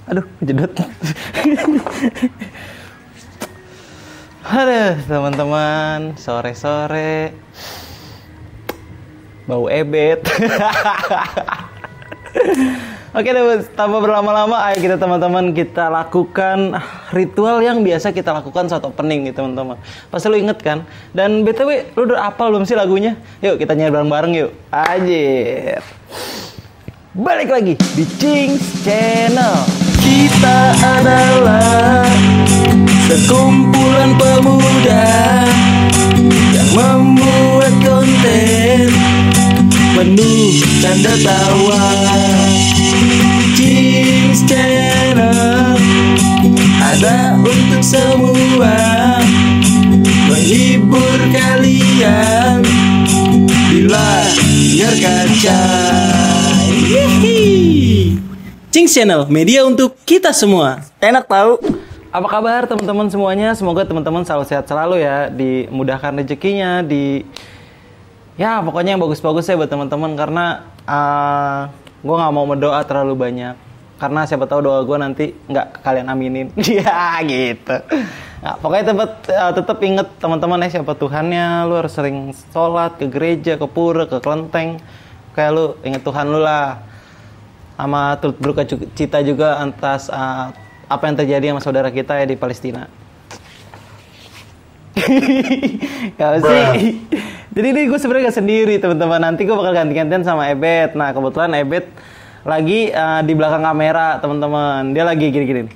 Aduh, jedot. Aduh, teman-teman, sore-sore bau ebet. Oke deh, tanpa berlama-lama, ayo kita teman-teman kita lakukan ritual yang biasa kita lakukan saat opening gitu teman-teman. Pasti lu inget kan? Dan BTW, lu udah hafal belum sih lagunya? Yuk kita nyanyi bareng-bareng yuk. Anjir. Balik lagi di Cings Channel. Kita adalah sekumpulan pemuda yang membuat konten penuh canda tawa. Cings Channel ada untuk semua, menghibur kalian bila biar kaca. Cings Channel, media untuk kita semua. Enak tahu. Apa kabar teman-teman semuanya? Semoga teman-teman selalu sehat selalu ya, dimudahkan rezekinya, ya pokoknya yang bagus-bagus ya buat teman-teman, karena gue nggak mau berdoa terlalu banyak, karena siapa tahu doa gue nanti nggak kalian aminin. Ya gitu. Nah, pokoknya tetap inget teman-teman ya, siapa Tuhannya. Lu harus sering sholat, ke gereja, ke pura, ke kelenteng. Kayak lu inget Tuhan lu lah. Sama turut berduka cita juga atas apa yang terjadi sama saudara kita ya di Palestina. Gak sih. Jadi ini gue sebenarnya gak sendiri teman-teman. Nanti gue bakal ganti-gantian sama Ebet. Nah kebetulan Ebet lagi di belakang kamera teman-teman. Dia lagi gini-gini.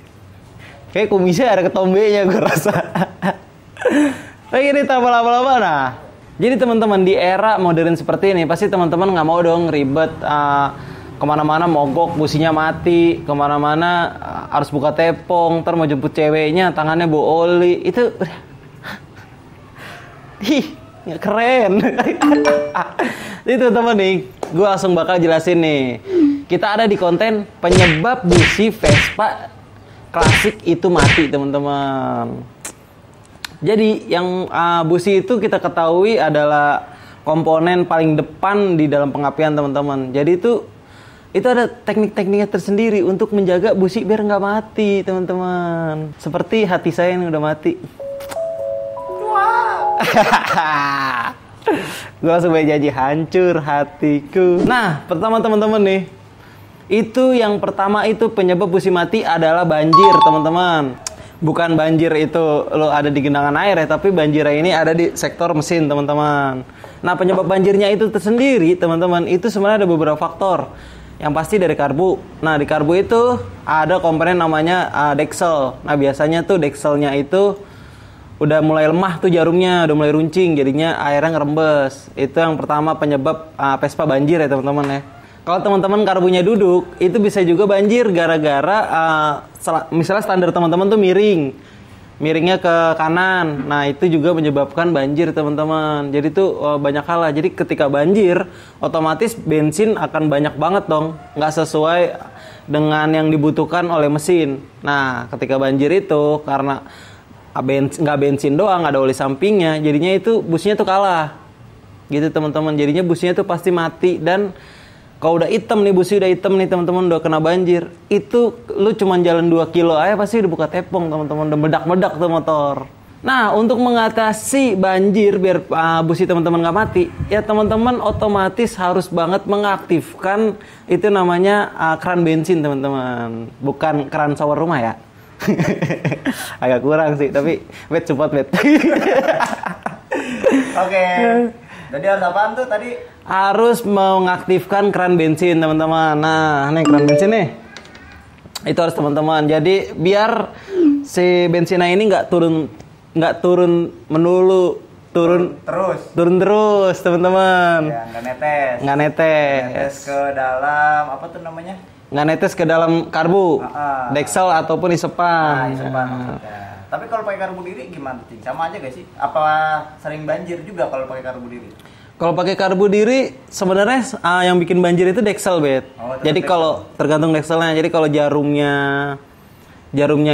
Kayak kumisnya ada ketombenya gue rasa. Kayak gini tambah lama-lama. Nah jadi teman-teman di era modern seperti ini pasti teman-teman nggak mau dong ribet. Kemana-mana mogok, businya mati, kemana-mana harus buka tepong, ntar mau jemput ceweknya, tangannya bau oli, itu keren. Jadi teman-teman nih, gue langsung bakal jelasin nih. Kita ada di konten penyebab busi Vespa klasik itu mati teman-teman. Jadi yang busi itu kita ketahui adalah komponen paling depan di dalam pengapian teman-teman. Jadi itu ada teknik-tekniknya tersendiri untuk menjaga busi biar nggak mati teman-teman. Seperti hati saya yang udah mati. Wow. Gue langsung bayar janji, hancur hatiku. Nah pertama teman-teman nih, itu yang pertama itu penyebab busi mati adalah banjir teman-teman. Bukan banjir itu lo ada di genangan air ya, tapi banjirnya ini ada di sektor mesin teman-teman. Nah penyebab banjirnya itu tersendiri teman-teman, itu sebenarnya ada beberapa faktor. Yang pasti dari karbu. Nah di karbu itu ada komponen namanya deksel. Nah biasanya tuh dekselnya itu udah mulai lemah tuh jarumnya, udah mulai runcing, jadinya airnya ngerembes. Itu yang pertama penyebab Vespa banjir ya teman-teman ya. Kalau teman-teman karbunya duduk, itu bisa juga banjir gara-gara misalnya standar teman-teman tuh miringnya ke kanan. Nah itu juga menyebabkan banjir teman-teman. Jadi tuh banyak hal lah. Jadi ketika banjir otomatis bensin akan banyak banget dong, nggak sesuai dengan yang dibutuhkan oleh mesin. Nah ketika banjir itu karena nggak bensin doang, ada oli sampingnya, jadinya itu businya tuh kalah gitu teman-teman. Jadinya businya tuh pasti mati. Dan kalau udah hitam nih, busi udah hitam nih teman-teman, udah kena banjir, itu lu cuman jalan 2 kilo aja pasti udah buka tepong teman-teman, udah meledak-meledak tuh motor. Nah untuk mengatasi banjir biar busi teman-teman nggak mati, ya teman-teman otomatis harus banget mengaktifkan itu namanya keran bensin teman-teman, bukan keran shower rumah ya. Agak kurang sih, tapi bet support bet. Oke. Jadi harus apaan tuh tadi? Harus mengaktifkan keran bensin teman-teman. Nah nih keran bensin nih, itu harus teman-teman. Jadi biar si bensinnya ini nggak turun melulu, turun terus teman-teman. Ya, nggak netes ke dalam apa tuh namanya? Nggak netes ke dalam karbu, deksel ataupun isepan. Tapi kalau pakai karbu diri gimana, Cing? Sama aja gak sih? Apa sering banjir juga kalau pakai karbu diri? Kalau pakai karbu diri sebenarnya yang bikin banjir itu deksel, Bet. Jadi kalau tergantung dekselnya. Jadi kalau jarumnya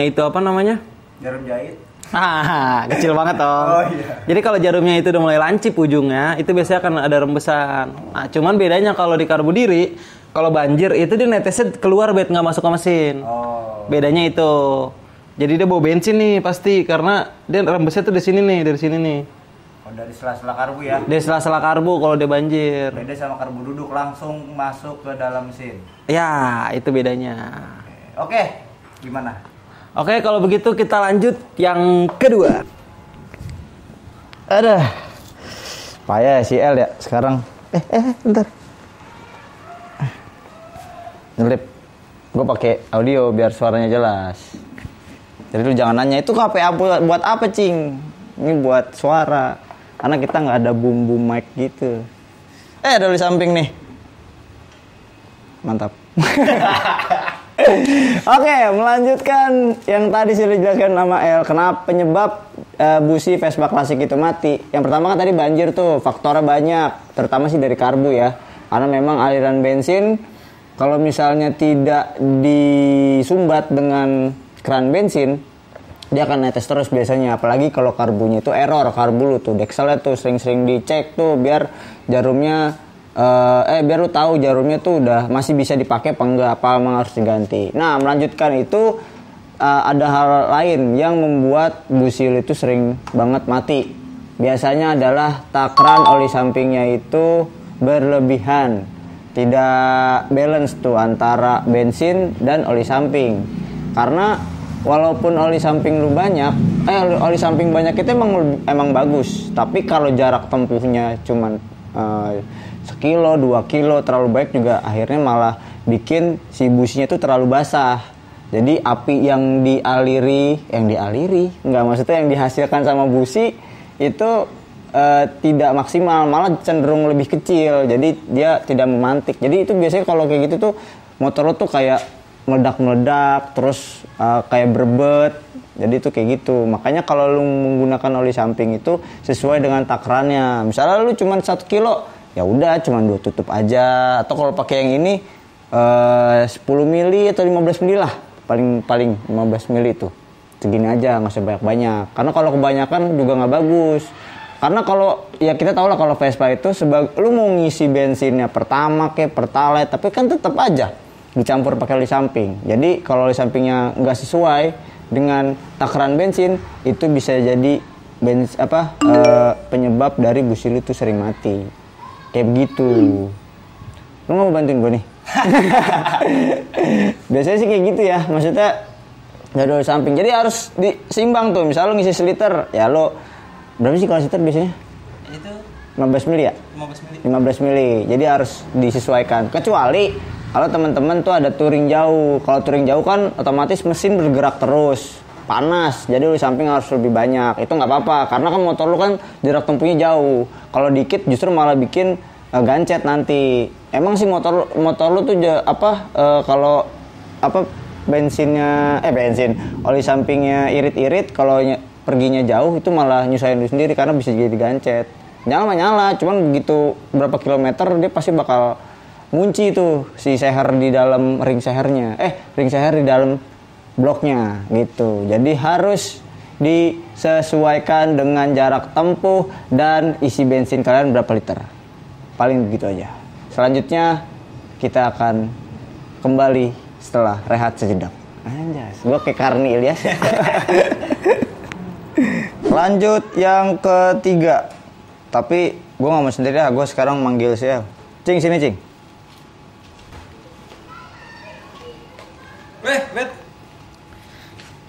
itu apa namanya? Jarum jahit. Kecil banget dong. Oh iya. Jadi kalau jarumnya itu udah mulai lancip ujungnya, itu biasanya akan ada rembesan. Nah, cuman bedanya kalau di karbu diri, Kalau banjir itu dia netesnya keluar bet, nggak masuk ke mesin. Oh. Bedanya itu. Jadi dia bawa bensin nih pasti karena dia rembesnya tuh dari sini nih. Oh, dari sela-sela karbu ya. Dia sela-sela karbu kalau dia banjir. Beda sama karbu duduk langsung masuk ke dalam mesin. Ya, itu bedanya. Oke. Gimana? Oke, kalau begitu kita lanjut yang kedua. Aduh. Payah si L ya sekarang. Bentar. Nyelip. Gue pakai audio biar suaranya jelas. Jadi lu jangan nanya itu KPA buat apa, Cing? Ini buat suara. Karena kita nggak ada bumbu mic gitu. Ada di samping nih. Mantap. Oke, melanjutkan yang tadi sudah dijelaskan nama L. Kenapa penyebab busi Vespa klasik itu mati? Yang pertama kan tadi banjir tuh, faktornya banyak. Terutama sih dari karbu ya. Karena memang aliran bensin kalau misalnya tidak disumbat dengan keran bensin, dia akan netes terus biasanya. Apalagi kalau karbunya itu error, karbu lu tuh dekselnya tuh sering-sering dicek tuh biar jarumnya biar lu tahu jarumnya tuh udah masih bisa dipakai apa enggak, apa emang harus diganti. Nah, melanjutkan itu ada hal lain yang membuat busil itu sering banget mati. Biasanya adalah takran oli sampingnya itu berlebihan. Tidak balance tuh antara bensin dan oli samping. Karena walaupun oli samping lu banyak, oli samping banyak itu emang bagus. Tapi kalau jarak tempuhnya cuman 1 kilo, 2 kilo terlalu baik juga akhirnya malah bikin si businya itu terlalu basah. Jadi api yang yang dihasilkan sama busi itu tidak maksimal, malah cenderung lebih kecil. Jadi dia tidak memantik. Jadi itu biasanya kalau kayak gitu tuh motor lo tuh kayak meledak-meledak, terus kayak berbet. Jadi itu kayak gitu. Makanya kalau lu menggunakan oli samping itu sesuai dengan takarannya. Misalnya lu cuma 1 kilo, ya udah cuma 2 tutup aja. Atau kalau pakai yang ini 10 mili atau 15 mili lah, paling 15 mili itu segini aja, nggak usah banyak-banyak. Karena kalau kebanyakan juga nggak bagus. Karena kalau ya kita tahu lah kalau Vespa itu lu mau ngisi bensinnya pertama kayak pertalite, tapi kan tetap aja dicampur pakai oli samping. Jadi kalau oli sampingnya nggak sesuai dengan takaran bensin, itu bisa jadi penyebab dari busil itu sering mati. Kayak begitu. Lu nggak mau bantuin gue nih? Biasanya sih kayak gitu ya. Maksudnya nggak ada oli samping. Jadi harus seimbang tuh. Misal lu ngisi seliter, ya lo berapa sih kalau seliter biasanya? Itu 15 mili ya? 15 mili. Jadi harus disesuaikan. Kecuali kalau teman-teman tuh ada touring jauh. Kalau touring jauh kan otomatis mesin bergerak terus. Panas, jadi oli samping harus lebih banyak. Itu nggak apa-apa, karena kan motor lu kan jarak tempuhnya jauh. Kalau dikit justru malah bikin gancet nanti. Emang sih motor lu tuh kalau bensin oli sampingnya irit-irit, kalau perginya jauh itu malah nyusahin lu sendiri karena bisa jadi gancet. Nyala, cuman begitu berapa kilometer dia pasti bakal ngunci tuh si seher di dalam ring seher di dalam bloknya gitu. Jadi harus disesuaikan dengan jarak tempuh dan isi bensin kalian berapa liter. Paling begitu aja. Selanjutnya kita akan kembali setelah rehat sejenak. Anjas, gue kayak Karni Ilyas. Lanjut yang ketiga. Tapi gue gak mau sendiri ya, gue sekarang manggil si El. Cing, sini Cing. Bet.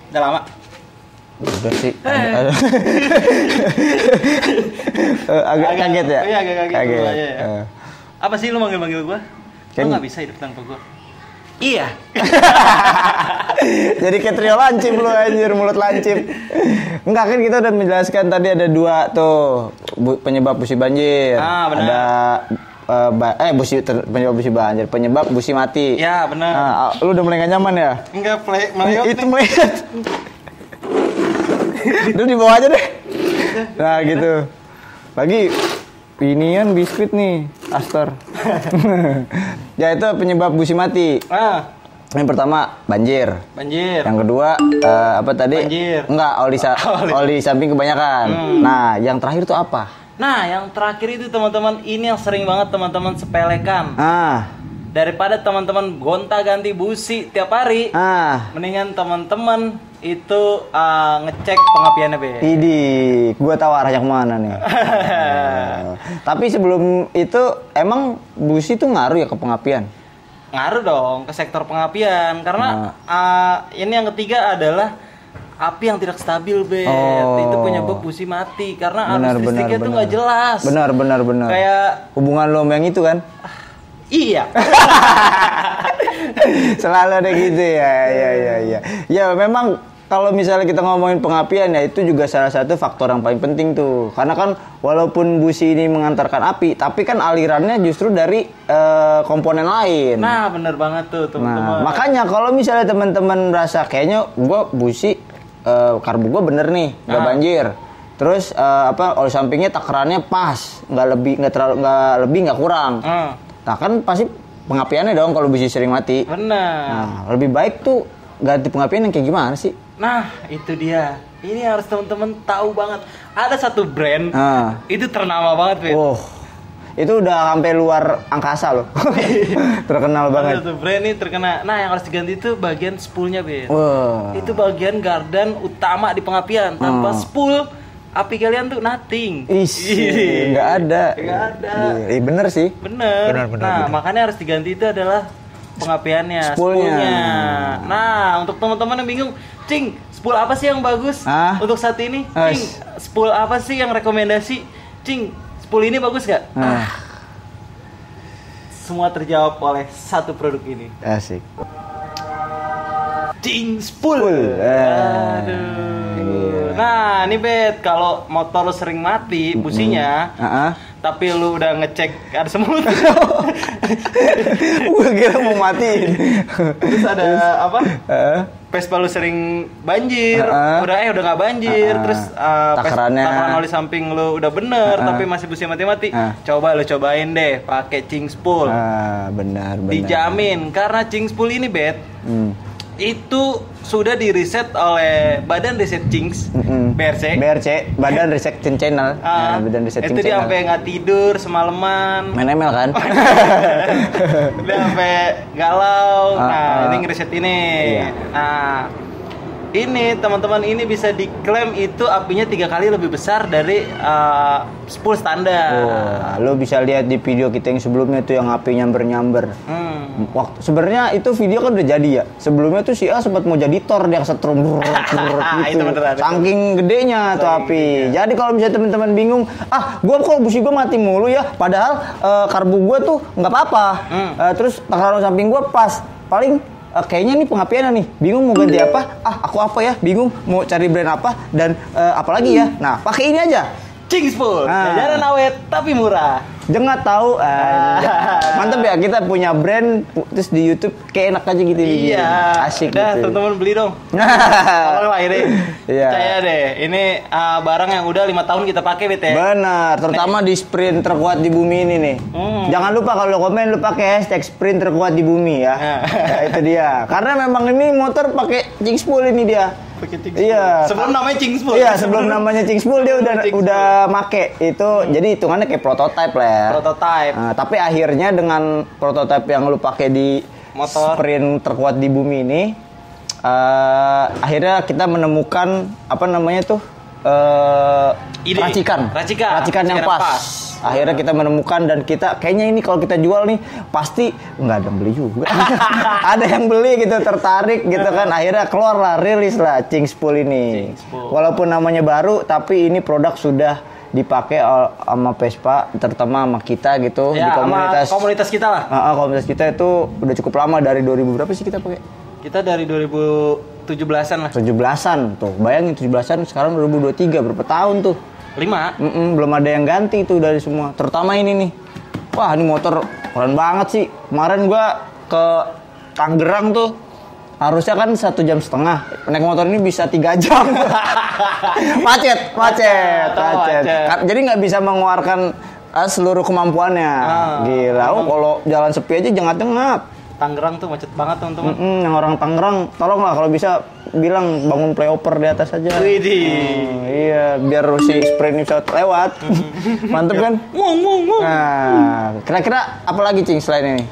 Udah lama. Udah sih. Agak kaget ya? Iya, agak kaget. Ya. Apa sih lu manggil-manggil gua? Kan- Lu nggak bisa hidup tanpa gua. Iya. Jadi kayak trio lancip lu anjir, mulut lancip. Enggak, kan kita udah menjelaskan tadi ada 2 tuh penyebab busi banjir. Benar. Ada penyebab busi banjir, penyebab busi mati. Ya, benar. Nah, lu udah mulai gak nyaman ya? Enggak, melihat Itu melihat. Lu di bawah aja deh. Nah, gitu. Lagi inian biskuit nih, Astor. Ya itu penyebab busi mati. Yang pertama banjir. Yang kedua apa tadi? Banjir. Enggak, oli samping kebanyakan. Nah, yang terakhir tuh apa? Nah, yang terakhir itu teman-teman, ini yang sering banget teman-teman sepelekan. daripada teman-teman gonta-ganti busi tiap hari, mendingan teman-teman itu ngecek pengapiannya, Be. Idi, gue tahu arahnya kemana nih. Tapi sebelum itu emang busi tuh ngaruh ya ke pengapian? Ngaruh dong ke sektor pengapian karena ini yang ketiga adalah api yang tidak stabil, Be. Itu penyebab busi mati karena arus listriknya tuh nggak jelas. Benar. Kayak hubungan lo sama yang itu kan? Iya. Selalu ada gitu ya. Ya memang kalau misalnya kita ngomongin pengapian ya itu juga salah satu faktor yang paling penting tuh. Karena kan walaupun busi ini mengantarkan api, tapi kan alirannya justru dari komponen lain. Nah, bener banget tuh, teman-teman. Nah, makanya kalau misalnya teman-teman rasa kayaknya gua busi karbu gua bener nih, nggak banjir. Terus oli sampingnya takarannya pas, nggak lebih nggak kurang. Nah kan pasti pengapiannya dong kalau busi sering mati. Benar. Nah lebih baik tuh ganti pengapian yang kayak gimana sih? Nah itu dia. Ini harus teman-teman tahu banget. Ada satu brand itu ternama banget, Fit. Itu udah sampai luar angkasa loh. Terkenal banget. Satu brand ini terkenal. Nah yang harus diganti itu bagian spoolnya, Bet. Itu bagian gardan utama di pengapian. Tanpa spool, api kalian tuh nothing. Nggak ada. Bener sih. Bener. Makanya harus diganti itu adalah pengapiannya, spoolnya. Nah untuk teman-teman yang bingung, Cing, spool apa sih yang bagus untuk saat ini? Cing, spool apa sih yang rekomendasi? Cing, spool ini bagus gak? Semua terjawab oleh satu produk ini. Asik. Cing spool. Nah, ini Bet, kalau motor lu sering mati businya, tapi lu udah ngecek ada semut. Gue kira mau matiin. Terus ada apa? Vespa lu sering banjir, udah nggak banjir. Terus takaran oli samping lu udah bener, tapi masih busi mati-mati. Coba lu cobain deh, pakai Cing spool. Benar. Dijamin, karena Cing spool ini Bet. Itu sudah diriset oleh Badan Riset Cings, BRC, Badan Riset Channel. Badan Riset Itu dia sampai nggak tidur semalaman. Main ML kan? Dia sampai galau. Ini ngeriset ini. Iya. Nah, ini teman-teman ini bisa diklaim itu apinya 3 kali lebih besar dari spool standar. Lo bisa lihat di video kita yang sebelumnya tuh yang api nyamber. Waktu sebenarnya itu video kan udah jadi ya. Sebelumnya tuh si A sempat mau jadi Thor, dia kesetrum gitu. Saking gedenya tuh api. Jadi kalau misalnya teman-teman bingung, gua kok busi gua mati mulu ya, padahal karbu gua tuh nggak apa-apa. Terus takaran samping gua pas. Paling kayaknya nih pengapiannya nih, bingung mau ganti apa? Aku apa ya? Bingung mau cari brand apa dan apalagi ya. Nah, pakai ini aja. Cing spool. Jajanan awet tapi murah. Jangan tahu. Mantap ya, kita punya brand terus di YouTube kayak enak aja gitu. Iya. Asik gitu. Teman-teman beli dong. Tolong lah ini. Percaya deh, ini barang yang udah 5 tahun kita pakai, Bet ya. Benar, terutama di sprint terkuat di bumi ini nih. Jangan lupa kalau komen lu pakai hashtag sprint terkuat di bumi ya. Itu dia. Karena memang ini motor pakai Cing spool ini dia. Iya. Sebelum namanya Cing spool. Iya, sebelum namanya Cing spool dia udah make itu. Jadi hitungannya kayak prototype lah ya. Prototype. Tapi akhirnya dengan prototype yang lu pakai di motor sprint terkuat di bumi ini, akhirnya kita menemukan apa namanya tuh racikan yang pas. Akhirnya kita menemukan dan kita kayaknya ini kalau kita jual nih pasti nggak ada yang beli juga. Ada yang beli gitu, tertarik gitu kan. Akhirnya rilis lah Cing spool ini. Walaupun namanya baru tapi ini produk sudah dipakai sama Vespa, terutama sama kita gitu ya, di komunitas kita lah. Komunitas kita itu udah cukup lama, dari 2000 berapa sih kita pakai? Kita dari 2017-an lah. 17-an tuh, bayangin 17-an sekarang 2023, berapa tahun tuh? 5. Belum ada yang ganti tuh dari semua. Terutama ini nih. Wah, ini motor keren banget sih. Kemarin gua ke Tangerang tuh harusnya kan 1,5 jam. Naik motor ini bisa 3 jam. macet. Jadi nggak bisa mengeluarkan seluruh kemampuannya. Gila. Kalau jalan sepi aja jengat-jengat. Tangerang tuh macet banget teman-teman. Yang orang Tangerang, tolonglah kalau bisa bilang bangun flyover di atas aja. Iya, biar si sprint bisa lewat. Mantep kan? Ngomong. Nah, kira-kira apa lagi Cing selain ini?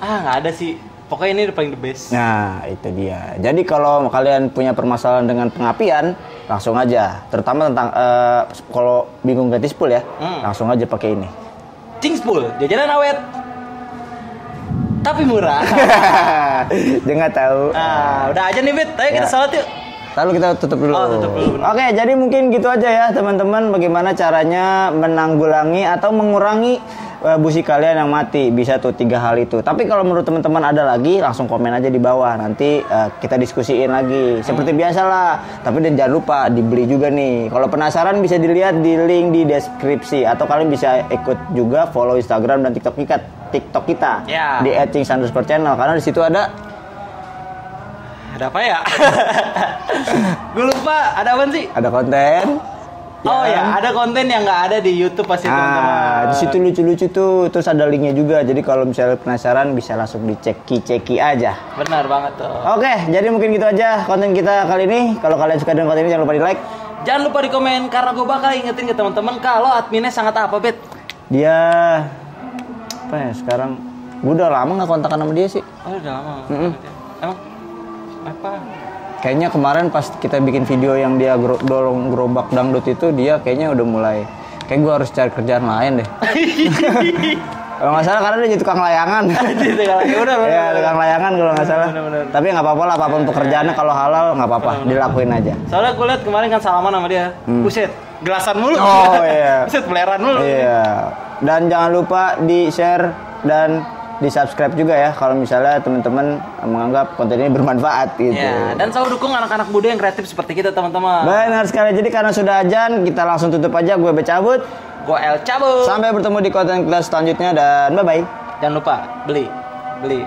Nggak ada sih. Pokoknya ini paling the best. Nah, itu dia. Jadi kalau kalian punya permasalahan dengan pengapian, langsung aja. Terutama tentang kalau bingung ganti spool ya, langsung aja pakai ini. Cingspool, jajanan awet. Tapi murah. Dia nggak tahu. Udah aja nih, Bet. Ayo kita salat yuk. Lalu kita tutup dulu. Tutup dulu. Oke, jadi mungkin gitu aja ya teman-teman. Bagaimana caranya menanggulangi atau mengurangi busi kalian yang mati. Bisa tuh 3 hal itu. Tapi kalau menurut teman-teman ada lagi, langsung komen aja di bawah. Nanti kita diskusiin lagi. Seperti biasa lah. Tapi jangan lupa dibeli juga nih. Kalau penasaran bisa dilihat di link di deskripsi. Atau kalian bisa ikut juga follow Instagram dan TikTok kita Ya. di @cings_channel karena di situ ada apa ya? Gue lupa. Ada apa sih? ada konten. Oh ya, ada konten yang nggak ada di YouTube pasti teman-teman. Di situ lucu-lucu tuh, terus ada linknya juga. Jadi kalau misalnya penasaran bisa langsung diceki aja. Benar banget tuh. Oke, jadi mungkin gitu aja konten kita kali ini. Kalau kalian suka dengan konten ini jangan lupa di like. Jangan lupa di komen karena gue bakal ingetin ke teman-teman kalau adminnya sangat apa, Bet? Dia apa ya sekarang? Gue udah lama nggak kontakan sama dia sih. Oh, udah lama. Emang apa? Kayaknya kemarin pas kita bikin video yang dia dorong gerobak dangdut itu dia kayaknya udah mulai. Kayak gue harus cari kerjaan lain deh. Kalau nggak salah karena dia jadi tukang layangan. Ya tukang layangan kalau nggak salah. Tapi nggak apa-apa lah, apapun pekerjaannya kalau halal nggak apa-apa, dilakuin aja. Soalnya gue liat kemarin kan salaman sama dia. Buset, gelasan mulu. Oh iya. Buset, beleran mulu. Iya. Dan jangan lupa di-share dan di-subscribe juga ya kalau misalnya teman-teman menganggap konten ini bermanfaat gitu. Ya, dan selalu dukung anak-anak muda yang kreatif seperti kita, teman-teman. Benar sekali. Jadi karena sudah azan, kita langsung tutup aja. Gue cabut. Gue El cabut. Sampai bertemu di konten kita selanjutnya dan bye-bye. Jangan lupa beli.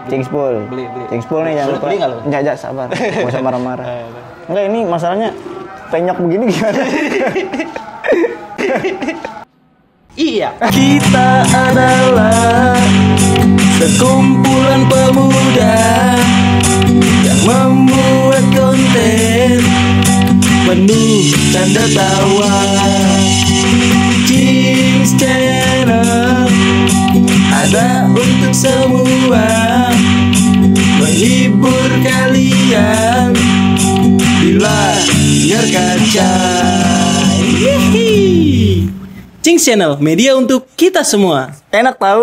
Cingspool. Beli. Cingspool nih jangan lupa. Beli nggak lo? Enggak, sabar. Enggak usah marah-marah. Enggak, ini masalahnya penyok begini gimana? Iya. Kita adalah sekumpulan pemuda yang membuat konten penuh canda tawa. Cings Channel ada untuk semua, menghibur kalian di layar kaca. Cings Channel, media untuk kita semua. Enak tahu.